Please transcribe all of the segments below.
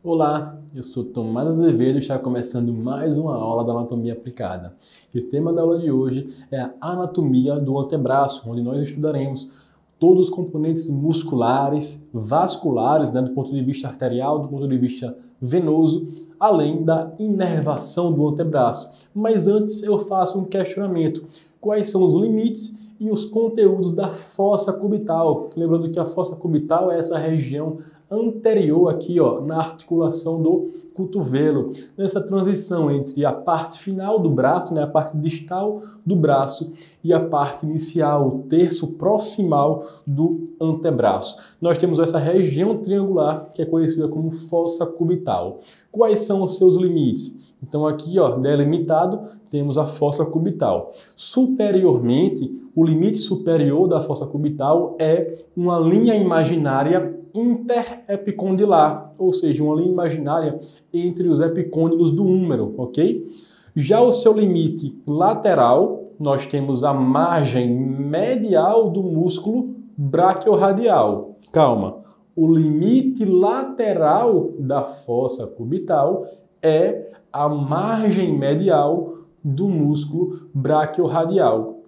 Olá, eu sou Tomás Azevedo e está começando mais uma aula da Anatomia Aplicada. E o tema da aula de hoje é a anatomia do antebraço, onde nós estudaremos todos os componentes musculares, vasculares, do ponto de vista arterial, do ponto de vista venoso, além da inervação do antebraço. Mas antes eu faço um questionamento. Quais são os limites e os conteúdos da fossa cubital? Lembrando que a fossa cubital é essa região anterior aqui, ó, na articulação do cotovelo, nessa transição entre a parte final do braço, né, a parte distal do braço, e a parte inicial, o terço proximal do antebraço. Nós temos essa região triangular que é conhecida como fossa cubital. Quais são os seus limites? Então aqui, ó, delimitado, temos a fossa cubital. Superiormente, o limite superior da fossa cubital é uma linha imaginária interepicondilar, ou seja, uma linha imaginária entre os epicôndilos do húmero, ok? Já o seu limite lateral, nós temos a margem medial do músculo braquiorradial. Calma, o limite lateral da fossa cubital é a margem medial do músculo braquiorradial,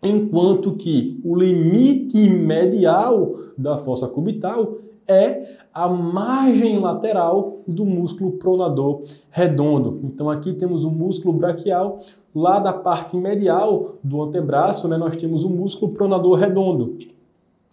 enquanto que o limite medial da fossa cubital é a margem lateral do músculo pronador redondo. Então aqui temos o músculo braquial, lá da parte medial do antebraço, né, nós temos o músculo pronador redondo.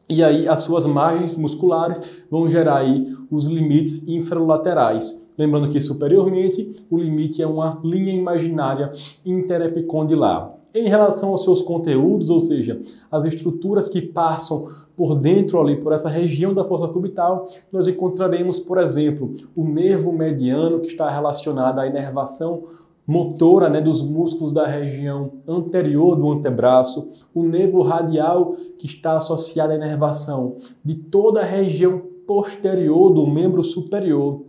E aí as suas margens musculares vão gerar aí os limites infralaterais. Lembrando que superiormente o limite é uma linha imaginária interepicondilar. Em relação aos seus conteúdos, ou seja, as estruturas que passam por dentro ali, por essa região da fossa cubital, nós encontraremos, por exemplo, o nervo mediano, que está relacionado à inervação motora, né, dos músculos da região anterior do antebraço, o nervo radial, que está associado à inervação de toda a região posterior do membro superior.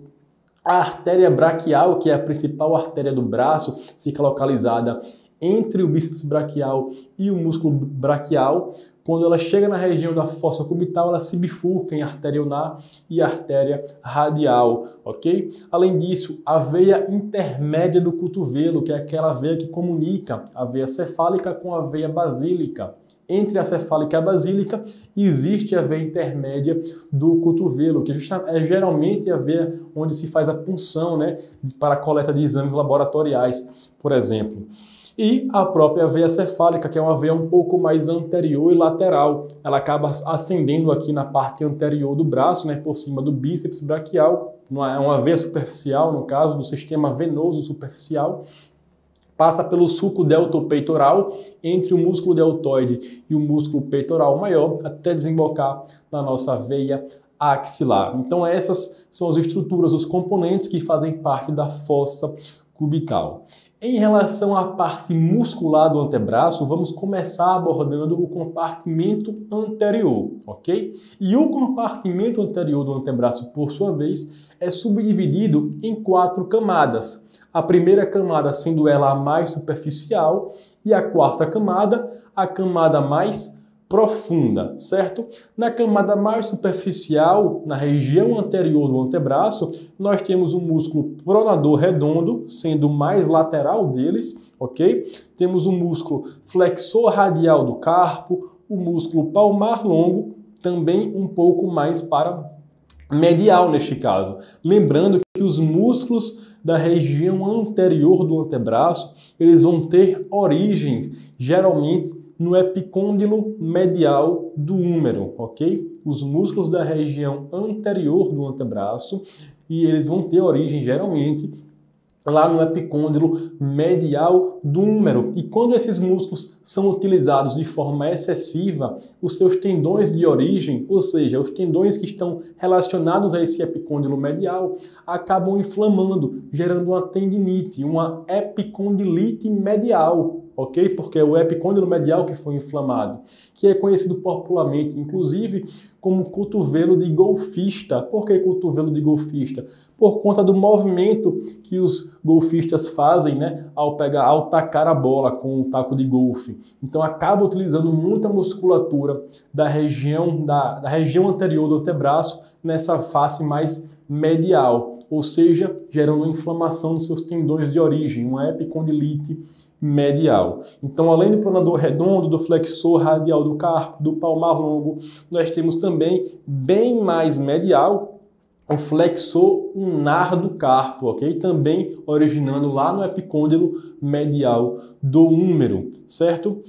A artéria braquial, que é a principal artéria do braço, fica localizada entre o bíceps braquial e o músculo braquial. Quando ela chega na região da fossa cubital, ela se bifurca em artéria ulnar e artéria radial, ok? Além disso, a veia intermédia do cotovelo, que é aquela veia que comunica a veia cefálica com a veia basílica. Entre a cefálica e a basílica existe a veia intermédia do cotovelo, que é geralmente a veia onde se faz a punção, né, para a coleta de exames laboratoriais, por exemplo. E a própria veia cefálica, que é uma veia um pouco mais anterior e lateral. Ela acaba ascendendo aqui na parte anterior do braço, né, por cima do bíceps braquial. É uma veia superficial, no caso, do sistema venoso superficial. Passa pelo sulco deltopeitoral, entre o músculo deltoide e o músculo peitoral maior, até desembocar na nossa veia axilar. Então essas são as estruturas, os componentes que fazem parte da fossa cubital. Em relação à parte muscular do antebraço, vamos começar abordando o compartimento anterior, ok? E o compartimento anterior do antebraço, por sua vez, é subdividido em 4 camadas. A primeira camada sendo ela a mais superficial e a quarta camada, a camada mais profunda, certo? Na camada mais superficial, na região anterior do antebraço, nós temos o músculo pronador redondo, sendo o mais lateral deles, ok? Temos o músculo flexor radial do carpo, o músculo palmar longo, também um pouco mais para medial neste caso. Lembrando que os músculos da região anterior do antebraço, eles vão ter origem, geralmente, no epicôndilo medial do húmero, ok? Os músculos da região anterior do antebraço, e eles vão ter origem, geralmente, lá no epicôndilo medial do húmero. E quando esses músculos são utilizados de forma excessiva, os seus tendões de origem, ou seja, os tendões que estão relacionados a esse epicôndilo medial, acabam inflamando, gerando uma tendinite, uma epicondilite medial, ok? Porque é o epicôndilo medial que foi inflamado, que é conhecido popularmente, inclusive, como cotovelo de golfista. Por que cotovelo de golfista? Por conta do movimento que os golfistas fazem, né, ao tacar a bola com o taco de golfe. Então acaba utilizando muita musculatura da região anterior do antebraço nessa face mais medial. ou seja, gerando inflamação nos seus tendões de origem, uma epicondilite medial. Então, além do pronador redondo, do flexor radial do carpo, do palmar longo, nós temos também, bem mais medial, o flexor ulnar do carpo, ok? Também originando lá no epicôndilo medial do húmero, certo?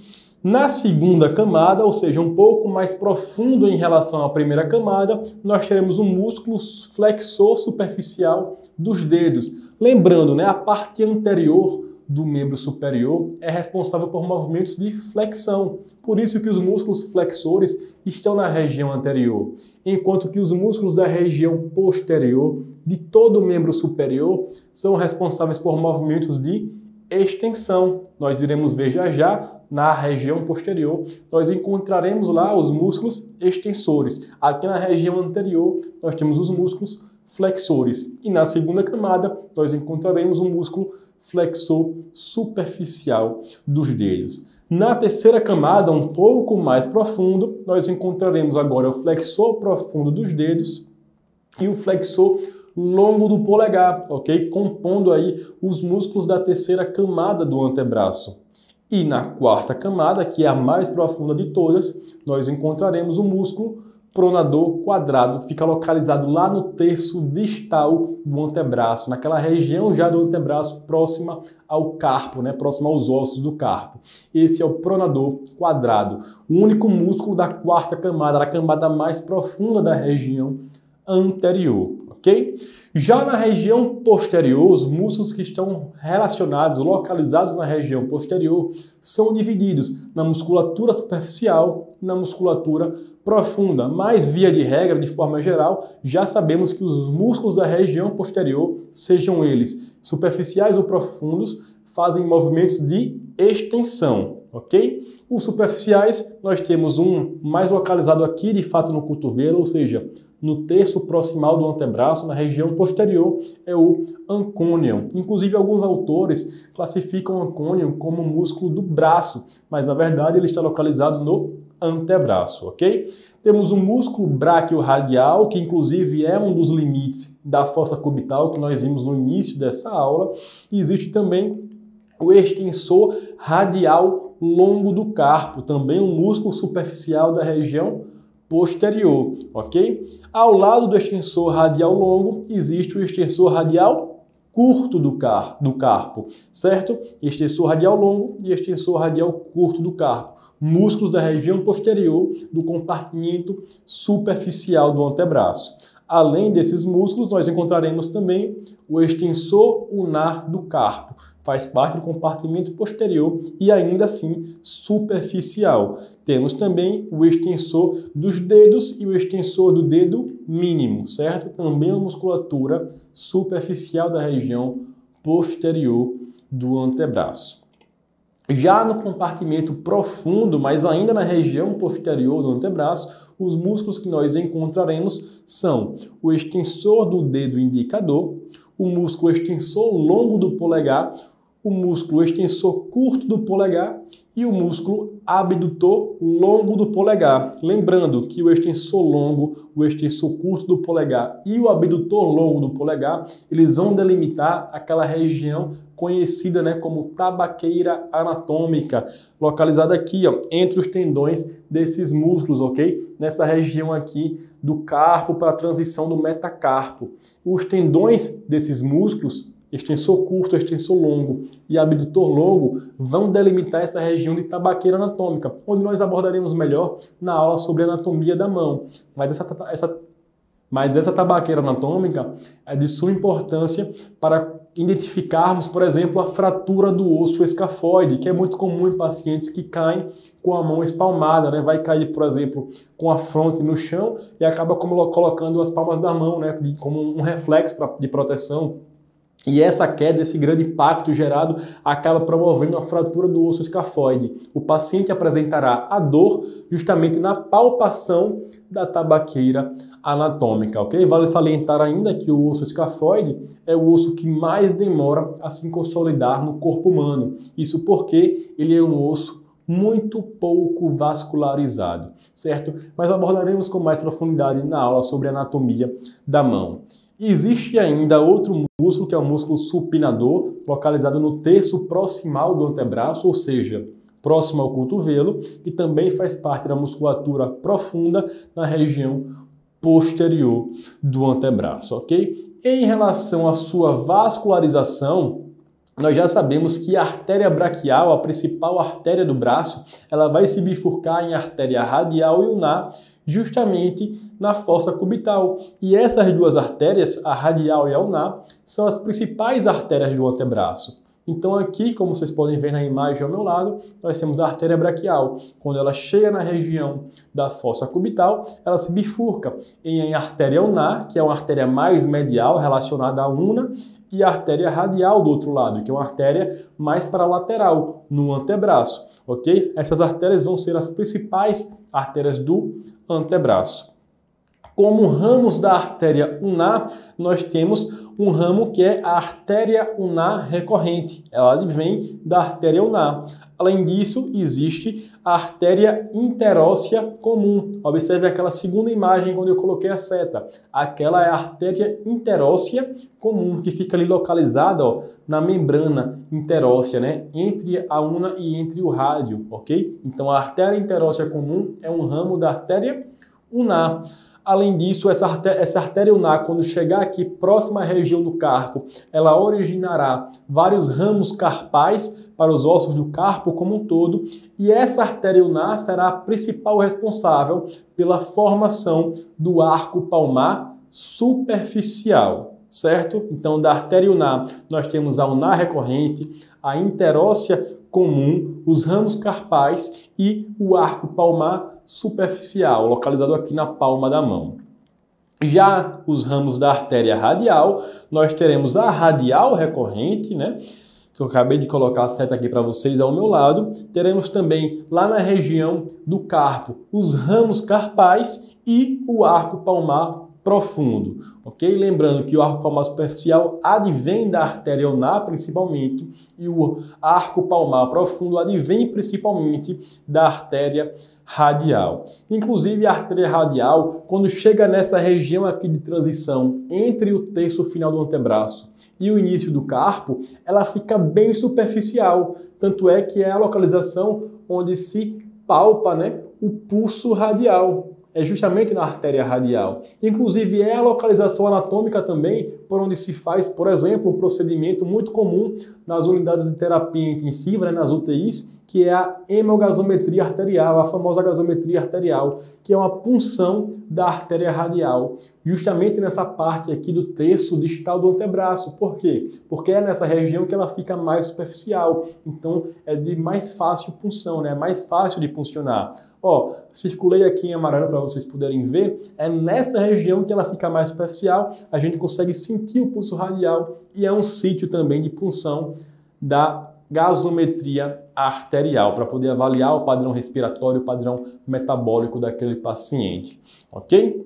Na segunda camada, ou seja, um pouco mais profundo em relação à primeira camada, nós teremos o músculo flexor superficial dos dedos. Lembrando, né, a parte anterior do membro superior é responsável por movimentos de flexão. Por isso que os músculos flexores estão na região anterior, enquanto que os músculos da região posterior de todo o membro superior são responsáveis por movimentos de extensão. Nós iremos ver já já na região posterior, nós encontraremos lá os músculos extensores. Aqui na região anterior, nós temos os músculos flexores. E na segunda camada, nós encontraremos o músculo flexor superficial dos dedos. Na terceira camada, um pouco mais profundo, nós encontraremos agora o flexor profundo dos dedos e o flexor longo do polegar, ok? Compondo aí os músculos da terceira camada do antebraço. E na quarta camada, que é a mais profunda de todas, nós encontraremos o músculo pronador quadrado, fica localizado lá no terço distal do antebraço, naquela região já do antebraço próxima ao carpo, né, próxima aos ossos do carpo. Esse é o pronador quadrado, o único músculo da quarta camada, a camada mais profunda da região anterior, ok? Já na região posterior, os músculos que estão relacionados, localizados na região posterior, são divididos na musculatura superficial e na musculatura profunda, mas via de regra, de forma geral, já sabemos que os músculos da região posterior, sejam eles superficiais ou profundos, fazem movimentos de extensão, ok? Os superficiais, nós temos um mais localizado aqui, de fato, no cotovelo, ou seja, no terço proximal do antebraço, na região posterior, é o ancônion. Inclusive, alguns autores classificam o ancônion como músculo do braço, mas na verdade ele está localizado no antebraço, ok? Temos o músculo braquiorradial, que inclusive é um dos limites da fossa cubital, que nós vimos no início dessa aula. E existe também o extensor radial longo do carpo, também um músculo superficial da região posterior, ok? Ao lado do extensor radial longo, existe o extensor radial curto do carpo, certo? Extensor radial longo e extensor radial curto do carpo. Músculos da região posterior do compartimento superficial do antebraço. Além desses músculos, nós encontraremos também o extensor ulnar do carpo. Faz parte do compartimento posterior e ainda assim superficial. Temos também o extensor dos dedos e o extensor do dedo mínimo, certo? Também a musculatura superficial da região posterior do antebraço. Já no compartimento profundo, mas ainda na região posterior do antebraço, os músculos que nós encontraremos são o extensor do dedo indicador, o músculo extensor longo do polegar, o músculo extensor curto do polegar e o músculo abdutor longo do polegar. Lembrando que o extensor longo, o extensor curto do polegar e o abdutor longo do polegar, eles vão delimitar aquela região conhecida, né, como tabaqueira anatômica, localizada aqui, ó, entre os tendões desses músculos, ok? Nessa região aqui do carpo para a transição do metacarpo. Os tendões desses músculos, extensor curto, extensor longo e abdutor longo, vão delimitar essa região de tabaqueira anatômica, onde nós abordaremos melhor na aula sobre anatomia da mão. Mas essa tabaqueira anatômica é de suma importância para identificarmos, por exemplo, a fratura do osso escafoide, que é muito comum em pacientes que caem com a mão espalmada, né? Vai cair, por exemplo, com a fronte no chão e acaba colocando as palmas da mão, né, como um reflexo de proteção. E essa queda, esse grande impacto gerado, acaba promovendo a fratura do osso escafoide. O paciente apresentará a dor justamente na palpação da tabaqueira anatômica, ok? Vale salientar ainda que o osso escafoide é o osso que mais demora a se consolidar no corpo humano. Isso porque ele é um osso muito pouco vascularizado, certo? Mas abordaremos com mais profundidade na aula sobre anatomia da mão. Existe ainda outro músculo, que é o músculo supinador, localizado no terço proximal do antebraço, ou seja, próximo ao cotovelo, que também faz parte da musculatura profunda na região posterior do antebraço, ok? Em relação à sua vascularização, nós já sabemos que a artéria braquial, a principal artéria do braço, ela vai se bifurcar em artéria radial e ulnar, justamente na fossa cubital. E essas duas artérias, a radial e a ulnar, são as principais artérias do antebraço. Então aqui, como vocês podem ver na imagem ao meu lado, nós temos a artéria braquial. Quando ela chega na região da fossa cubital, ela se bifurca em artéria ulnar, que é uma artéria mais medial relacionada à ulna, e a artéria radial do outro lado, que é uma artéria mais para a lateral, no antebraço, ok? Essas artérias vão ser as principais artérias do antebraço. Como ramos da artéria ulnar, nós temos um ramo que é a artéria ulnar recorrente. Ela advém da artéria ulnar. Além disso, existe a artéria interóssea comum. Observe aquela segunda imagem quando eu coloquei a seta. Aquela é a artéria interóssea comum, que fica ali localizada, ó, na membrana interóssea, né? Entre a ulna e entre o rádio, ok? Então, a artéria interóssea comum é um ramo da artéria ulnar. Além disso, essa artéria ulnar, quando chegar aqui próxima à região do carpo, ela originará vários ramos carpais para os ossos do carpo como um todo, e essa artéria ulnar será a principal responsável pela formação do arco palmar superficial, certo? Então, da artéria ulnar, nós temos a ulnar recorrente, a interóssea comum, os ramos carpais e o arco palmar superficial, localizado aqui na palma da mão. Já os ramos da artéria radial, nós teremos a radial recorrente, né? Que eu acabei de colocar a seta aqui para vocês ao meu lado. Teremos também lá na região do carpo os ramos carpais e o arco palmar profundo, ok? Lembrando que o arco palmar superficial advém da artéria ulnar principalmente e o arco palmar profundo advém principalmente da artéria radial. Inclusive a artéria radial, quando chega nessa região aqui de transição entre o terço final do antebraço e o início do carpo, ela fica bem superficial, tanto é que é a localização onde se palpa, né, o pulso radial. É justamente na artéria radial. Inclusive é a localização anatômica também por onde se faz, por exemplo, um procedimento muito comum nas unidades de terapia intensiva, né, nas UTIs, que é a hemogasometria arterial, a famosa gasometria arterial, que é uma punção da artéria radial, justamente nessa parte aqui do terço distal do antebraço. Por quê? Porque é nessa região que ela fica mais superficial, então é de mais fácil punção, né? É mais fácil de puncionar. Ó, circulei aqui em amarelo para vocês poderem ver, é nessa região que ela fica mais superficial, a gente consegue sentir o pulso radial e é um sítio também de punção da gasometria arterial, para poder avaliar o padrão respiratório, o padrão metabólico daquele paciente, ok?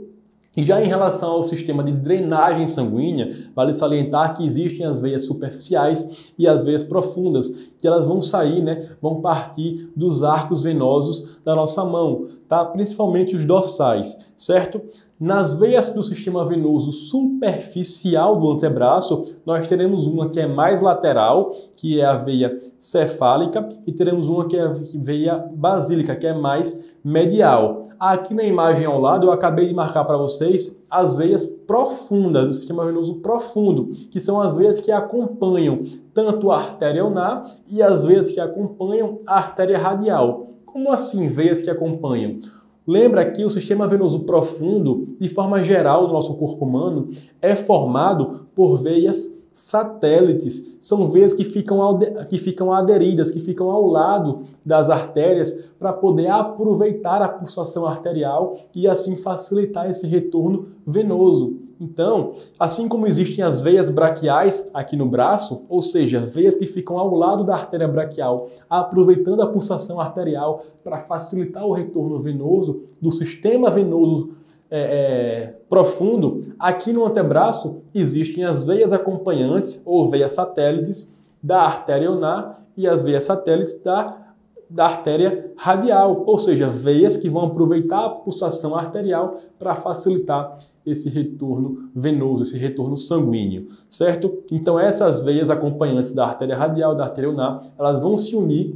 E já em relação ao sistema de drenagem sanguínea, vale salientar que existem as veias superficiais e as veias profundas, que elas vão sair, né, vão partir dos arcos venosos da nossa mão, tá? Principalmente os dorsais, certo? Nas veias do sistema venoso superficial do antebraço, nós teremos uma que é mais lateral, que é a veia cefálica, e teremos uma que é a veia basílica, que é mais medial. Aqui na imagem ao lado eu acabei de marcar para vocês as veias profundas do sistema venoso profundo, que são as veias que acompanham tanto a artéria ulnar e as veias que acompanham a artéria radial. Como assim veias que acompanham? Lembra que o sistema venoso profundo, de forma geral no nosso corpo humano, é formado por veias satélites. São veias que ficam aderidas, que ficam ao lado das artérias para poder aproveitar a pulsação arterial e assim facilitar esse retorno venoso. Então, assim como existem as veias braquiais aqui no braço, ou seja, veias que ficam ao lado da artéria braquial, aproveitando a pulsação arterial para facilitar o retorno venoso do sistema venoso profundo, aqui no antebraço existem as veias acompanhantes ou veias satélites da artéria ulnar e as veias satélites da artéria radial, ou seja, veias que vão aproveitar a pulsação arterial para facilitar esse retorno venoso, esse retorno sanguíneo, certo? Então essas veias acompanhantes da artéria radial, da artéria ulnar, elas vão se unir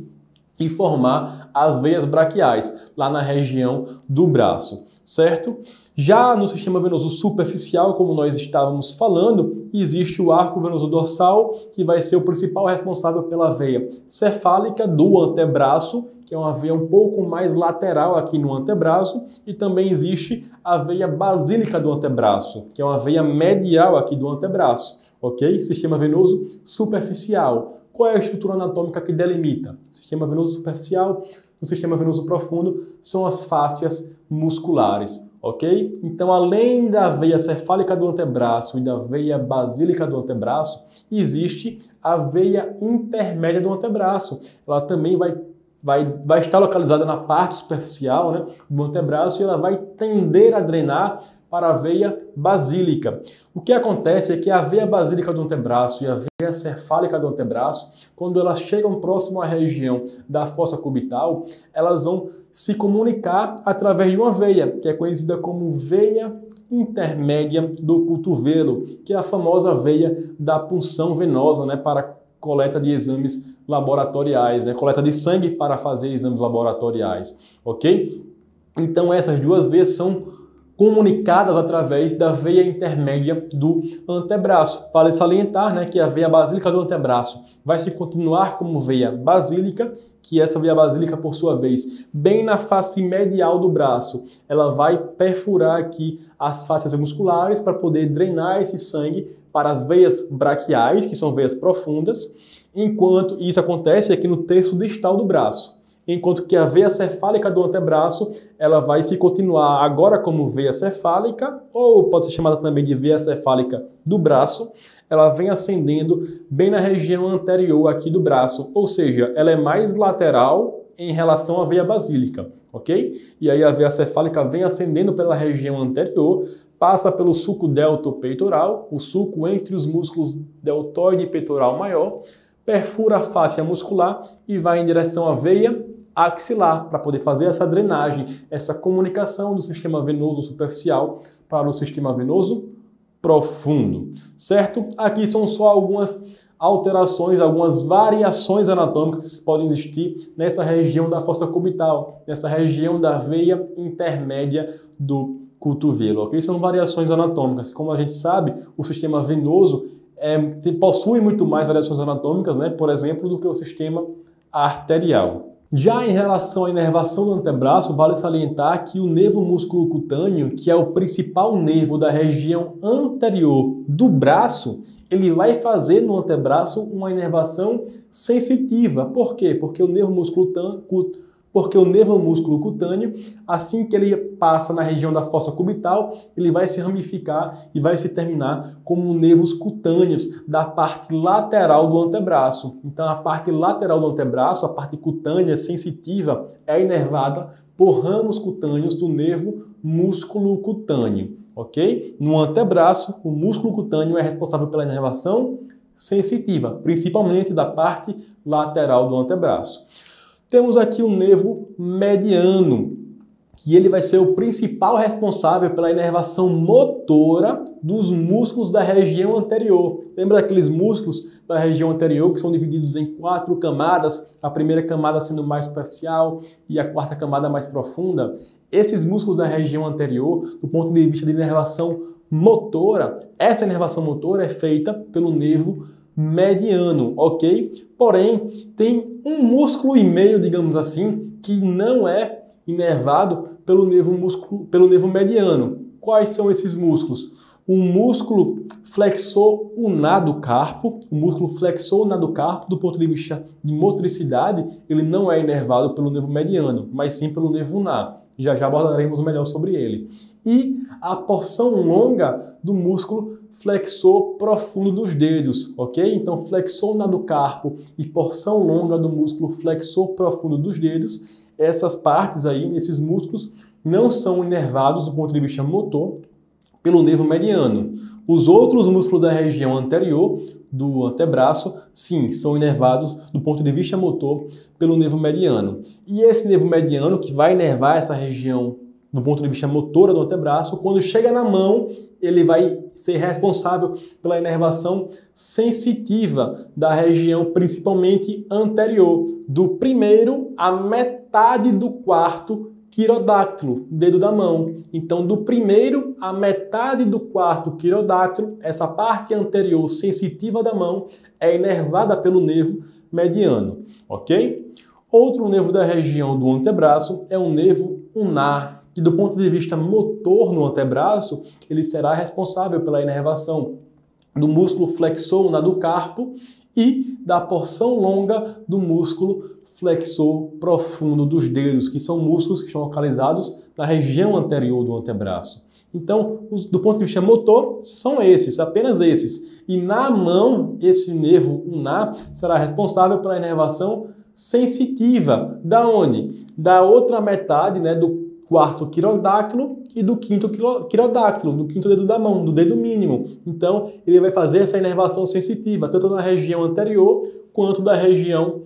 e formar as veias braquiais, lá na região do braço, certo? Já no sistema venoso superficial, como nós estávamos falando, existe o arco venoso dorsal, que vai ser o principal responsável pela veia cefálica do antebraço, que é uma veia um pouco mais lateral aqui no antebraço, e também existe a veia basílica do antebraço, que é uma veia medial aqui do antebraço, ok? Sistema venoso superficial. Qual é a estrutura anatômica que delimita? O sistema venoso superficial, o sistema venoso profundo são as fáscias musculares, ok? Então, além da veia cefálica do antebraço e da veia basílica do antebraço, existe a veia intermédia do antebraço. Ela também vai estar localizada na parte superficial, né, do antebraço, e ela vai tender a drenar para a veia basílica. O que acontece é que a veia basílica do antebraço e a veia cefálica do antebraço, quando elas chegam próximo à região da fossa cubital, elas vão se comunicar através de uma veia, que é conhecida como veia intermédia do cotovelo, que é a famosa veia da punção venosa, né, para coleta de exames laboratoriais, né, coleta de sangue para fazer exames laboratoriais, ok? Então essas duas veias são comunicadas através da veia intermédia do antebraço. Vale salientar, né, que a veia basílica do antebraço vai se continuar como veia basílica, que essa veia basílica, por sua vez, bem na face medial do braço, ela vai perfurar aqui as fáscias musculares para poder drenar esse sangue para as veias braquiais, que são veias profundas, enquanto isso acontece aqui no terço distal do braço. Enquanto que a veia cefálica do antebraço, ela vai se continuar agora como veia cefálica, ou pode ser chamada também de veia cefálica do braço, ela vem ascendendo bem na região anterior aqui do braço, ou seja, ela é mais lateral em relação à veia basílica, ok? E aí a veia cefálica vem ascendendo pela região anterior, passa pelo sulco deltopeitoral, o sulco entre os músculos deltoide e peitoral maior, perfura a fáscia muscular e vai em direção à veia axilar, para poder fazer essa drenagem, essa comunicação do sistema venoso superficial para o sistema venoso profundo, certo? Aqui são só algumas alterações, algumas variações anatômicas que podem existir nessa região da fossa cubital, nessa região da veia intermédia do cotovelo, ok? São variações anatômicas. Como a gente sabe, o sistema venoso possui muito mais variações anatômicas, né, por exemplo, do que o sistema arterial. Já em relação à inervação do antebraço, vale salientar que o nervo músculo cutâneo, que é o principal nervo da região anterior do braço, ele vai fazer no antebraço uma inervação sensitiva. Por quê? Porque o nervo músculo cutâneo, assim que ele passa na região da fossa cubital, ele vai se ramificar e vai se terminar como nervos cutâneos da parte lateral do antebraço. Então a parte lateral do antebraço, a parte cutânea sensitiva, é inervada por ramos cutâneos do nervo músculo cutâneo, ok? No antebraço, o músculo cutâneo é responsável pela inervação sensitiva, principalmente da parte lateral do antebraço. Temos aqui o nervo mediano, que ele vai ser o principal responsável pela inervação motora dos músculos da região anterior. Lembra daqueles músculos da região anterior que são divididos em 4 camadas, a primeira camada sendo mais superficial e a quarta camada mais profunda? Esses músculos da região anterior, do ponto de vista de inervação motora, essa inervação motora é feita pelo nervo mediano, ok? Porém, tem um músculo e meio, digamos assim, que não é inervado pelo nervo mediano. Quais são esses músculos? O músculo flexor ulnar do carpo, do ponto de vista de motricidade, ele não é inervado pelo nervo mediano, mas sim pelo nervo ulnar. Já abordaremos melhor sobre ele. E a porção longa do músculo flexor profundo dos dedos, ok? Então, flexor ulnar do carpo e porção longa do músculo flexor profundo dos dedos, essas partes aí, esses músculos, não são inervados do ponto de vista motor pelo nervo mediano. Os outros músculos da região anterior do antebraço, sim, são inervados do ponto de vista motor pelo nervo mediano. E esse nervo mediano, que vai inervar essa região do ponto de vista motora do antebraço. Quando chega na mão, ele vai ser responsável pela inervação sensitiva da região, principalmente anterior, do primeiro à metade do quarto quirodáctilo, dedo da mão. Então, do primeiro à metade do quarto quirodáctilo, essa parte anterior sensitiva da mão é inervada pelo nervo mediano, ok? Outro nervo da região do antebraço é o nervo ulnar, que do ponto de vista motor no antebraço, ele será responsável pela inervação do músculo flexor ulnar do carpo e da porção longa do músculo flexor profundo dos dedos, que são músculos que estão localizados na região anterior do antebraço. Então, do ponto de vista motor, são esses, apenas esses. E na mão, esse nervo ulnar será responsável pela inervação sensitiva. Da onde? Da outra metade, né, do quarto quirodáctilo e do quinto quirodáctilo, do quinto dedo da mão, do dedo mínimo. Então, ele vai fazer essa inervação sensitiva, tanto na região anterior quanto da região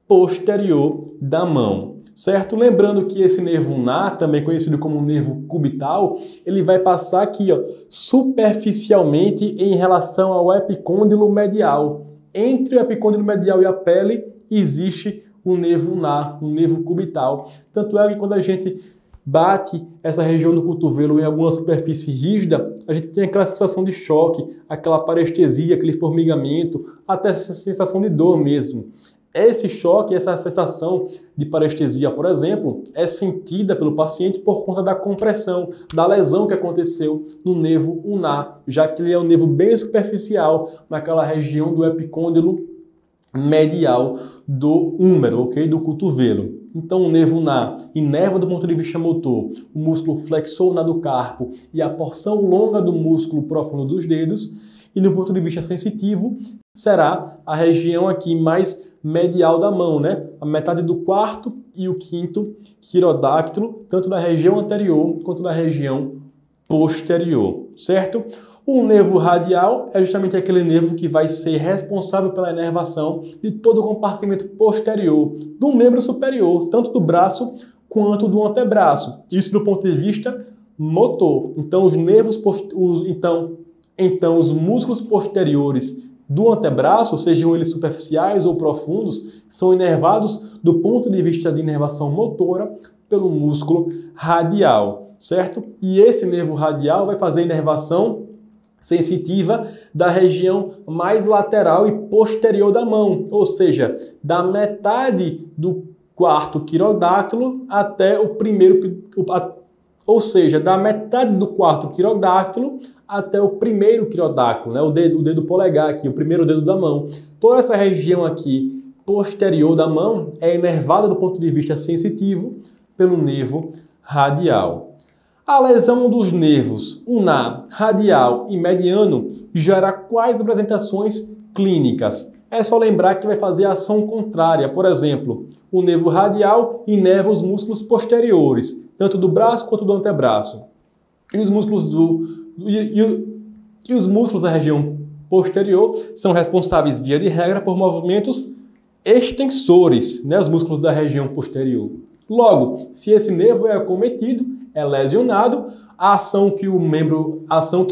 posterior da mão, certo? Lembrando que esse nervo ulnar, também conhecido como nervo cubital, ele vai passar aqui, ó, superficialmente em relação ao epicôndilo medial. Entre o epicôndilo medial e a pele existe o nervo ulnar, o nervo cubital. Tanto é que quando a gente bate essa região do cotovelo em alguma superfície rígida, a gente tem aquela sensação de choque, aquela parestesia, aquele formigamento, até essa sensação de dor mesmo. Esse choque, essa sensação de parestesia, por exemplo, é sentida pelo paciente por conta da compressão, da lesão que aconteceu no nervo ulnar, já que ele é um nervo bem superficial naquela região do epicôndilo medial do húmero, ok? Do cotovelo. Então, o nervo ulnar inerva do ponto de vista motor o músculo flexor ulnar do carpo e a porção longa do músculo profundo dos dedos, e do ponto de vista sensitivo será a região aqui mais medial da mão, né? A metade do quarto e o quinto quirodáctilo, tanto na região anterior quanto na região posterior, certo? O nervo radial é justamente aquele nervo que vai ser responsável pela inervação de todo o compartimento posterior do membro superior, tanto do braço quanto do antebraço. Isso do ponto de vista motor. Então, os músculos posteriores do antebraço, sejam eles superficiais ou profundos, são inervados do ponto de vista de inervação motora pelo músculo radial, certo? E esse nervo radial vai fazer a inervação sensitiva da região mais lateral e posterior da mão, ou seja, da metade do quarto quirodáctilo até o primeiro, ou seja, da metade do quarto quirodáctilo até o primeiro quirodáctilo, né? O dedo polegar aqui, o primeiro dedo da mão. Toda essa região aqui posterior da mão é inervada do ponto de vista sensitivo pelo nervo radial. A lesão dos nervos ulnar, radial e mediano gera quais apresentações clínicas? É só lembrar que vai fazer a ação contrária. Por exemplo, o nervo radial inerva os músculos posteriores, tanto do braço quanto do antebraço. E os músculos os músculos da região posterior são responsáveis, via de regra, por movimentos extensores, né? Os músculos da região posterior. Logo, se esse nervo é acometido, é lesionado, a ação que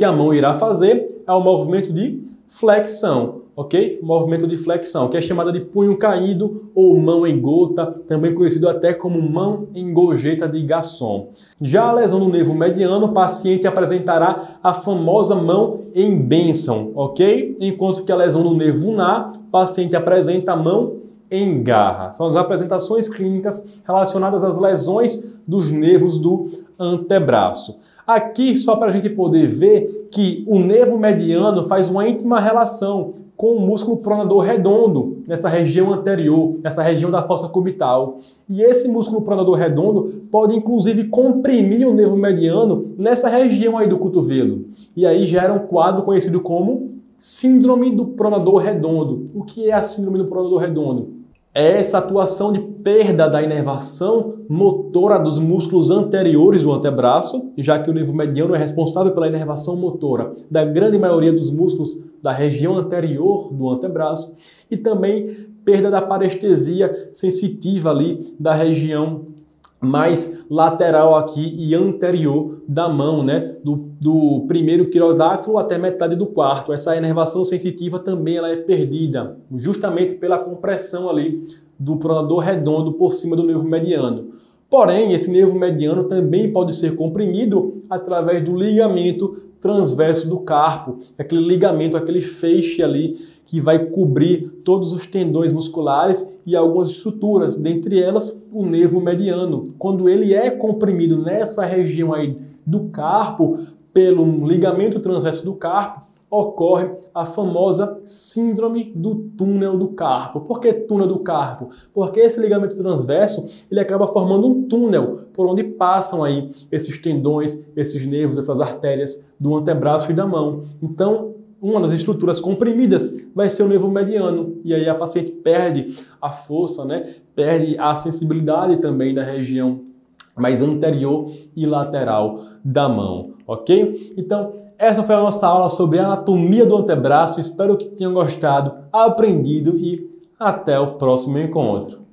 a mão irá fazer é o movimento de flexão, ok? O movimento de flexão, que é chamada de punho caído ou mão em gota, também conhecido até como mão em gorjeta de Gasson. Já a lesão do nervo mediano, o paciente apresentará a famosa mão em bênção, ok? Enquanto que a lesão do nervo ulnar, o paciente apresenta a mão em garra. São as apresentações clínicas relacionadas às lesões dos nervos do antebraço. Aqui, só para a gente poder ver que o nervo mediano faz uma íntima relação com o músculo pronador redondo, nessa região anterior, nessa região da fossa cubital. E esse músculo pronador redondo pode, inclusive, comprimir o nervo mediano nessa região aí do cotovelo. E aí gera um quadro conhecido como síndrome do pronador redondo. O que é a síndrome do pronador redondo? É essa atuação de perda da inervação motora dos músculos anteriores do antebraço, já que o nervo mediano é responsável pela inervação motora da grande maioria dos músculos da região anterior do antebraço, e também perda da parestesia sensitiva ali da região mais lateral aqui e anterior da mão, né? Do primeiro quirodáctilo até metade do quarto. Essa inervação sensitiva também ela é perdida, justamente pela compressão ali do pronador redondo por cima do nervo mediano. Porém, esse nervo mediano também pode ser comprimido através do ligamento transverso do carpo, aquele ligamento, aquele feixe ali que vai cobrir todos os tendões musculares e algumas estruturas, dentre elas o nervo mediano. Quando ele é comprimido nessa região aí do carpo, pelo ligamento transverso do carpo, ocorre a famosa síndrome do túnel do carpo. Por que túnel do carpo? Porque esse ligamento transverso ele acaba formando um túnel por onde passam aí esses tendões, esses nervos, essas artérias do antebraço e da mão. Então, uma das estruturas comprimidas vai ser o nervo mediano, e aí a paciente perde a força, né? Perde a sensibilidade também da região mais anterior e lateral da mão, ok? Então, essa foi a nossa aula sobre a anatomia do antebraço. Espero que tenham gostado, aprendido e até o próximo encontro.